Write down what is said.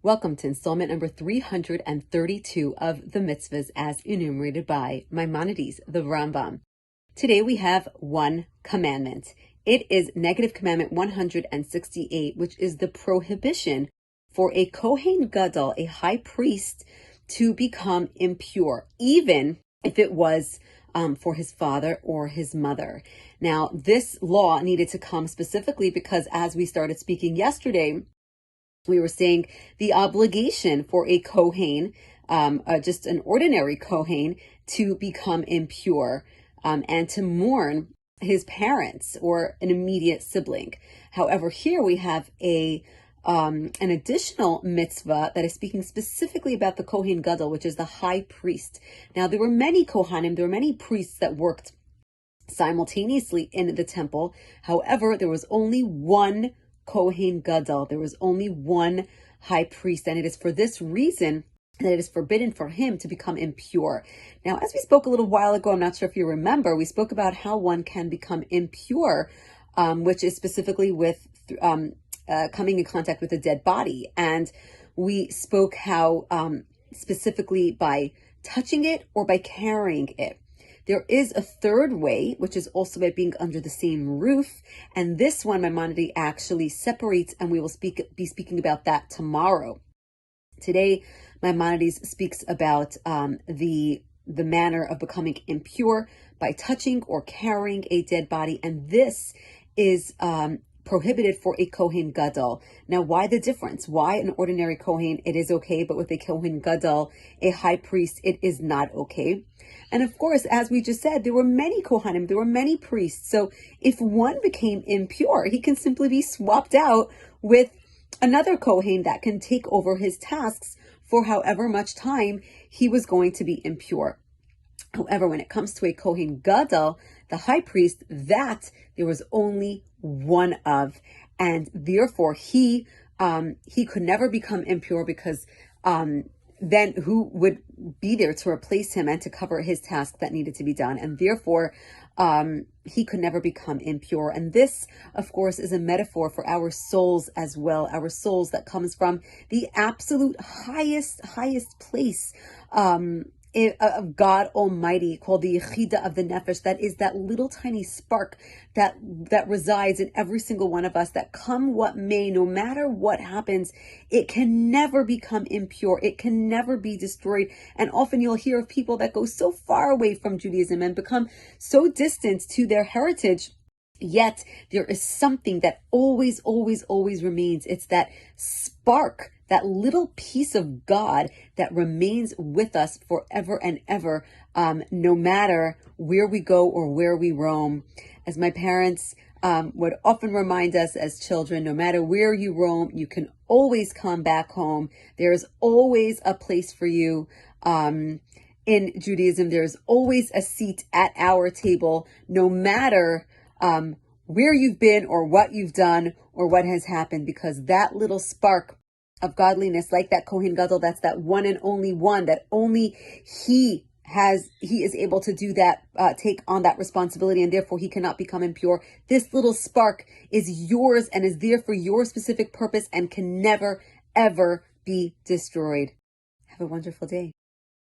Welcome to installment number 332 of the Mitzvahs as enumerated by Maimonides, the Rambam. Today we have one commandment. It is negative commandment 168, which is the prohibition for a Kohen Gadol, a high priest, to become impure, even if it was for his father or his mother. Now, this law needed to come specifically because as we started speaking yesterday, we were saying the obligation for a Kohen, just an ordinary Kohen, to become impure and to mourn his parents or an immediate sibling. However, here we have an additional mitzvah that is speaking specifically about the Kohen Gadol, which is the high priest. Now, there were many Kohanim, there were many priests that worked simultaneously in the temple. However, there was only one Kohen Gadol. There was only one high priest, and it is for this reason that it is forbidden for him to become impure. Now, as we spoke a little while ago, I'm not sure if you remember, we spoke about how one can become impure, which is specifically with coming in contact with a dead body. And we spoke how specifically by touching it or by carrying it. There is a third way, which is also by being under the same roof. And this one, Maimonides actually separates, and we will be speaking about that tomorrow. Today, Maimonides speaks about the manner of becoming impure by touching or carrying a dead body. And this is prohibited for a Kohen Gadol. Now, why the difference? Why an ordinary Kohen, it is okay, but with a Kohen Gadol, a high priest, it is not okay. And of course, as we just said, there were many Kohanim, there were many priests. So if one became impure, he can simply be swapped out with another Kohen that can take over his tasks for however much time he was going to be impure. However, when it comes to a Kohen Gadol, the high priest, that there was only one of, and therefore he could never become impure because then who would be there to replace him and to cover his task that needed to be done? And therefore, he could never become impure. And this, of course, is a metaphor for our souls as well. Our souls that comes from the absolute highest place of God Almighty, called the Yechida of the Nefesh. That is that little tiny spark that resides in every single one of us, that come what may, no matter what happens, it can never become impure. It can never be destroyed. And often you'll hear of people that go so far away from Judaism and become so distant to their heritage. Yet there is something that always remains. It's that spark, that little piece of God that remains with us forever and ever, no matter where we go or where we roam. As my parents would often remind us as children, no matter where you roam, you can always come back home. There is always a place for you. In Judaism, there's always a seat at our table, no matter where you've been or what you've done or what has happened, because that little spark of godliness, like that Kohen Gadol, that's that one and only one, that only he is able to do that, take on that responsibility, and therefore he cannot become impure. This little spark is yours and is there for your specific purpose and can never, ever be destroyed. Have a wonderful day.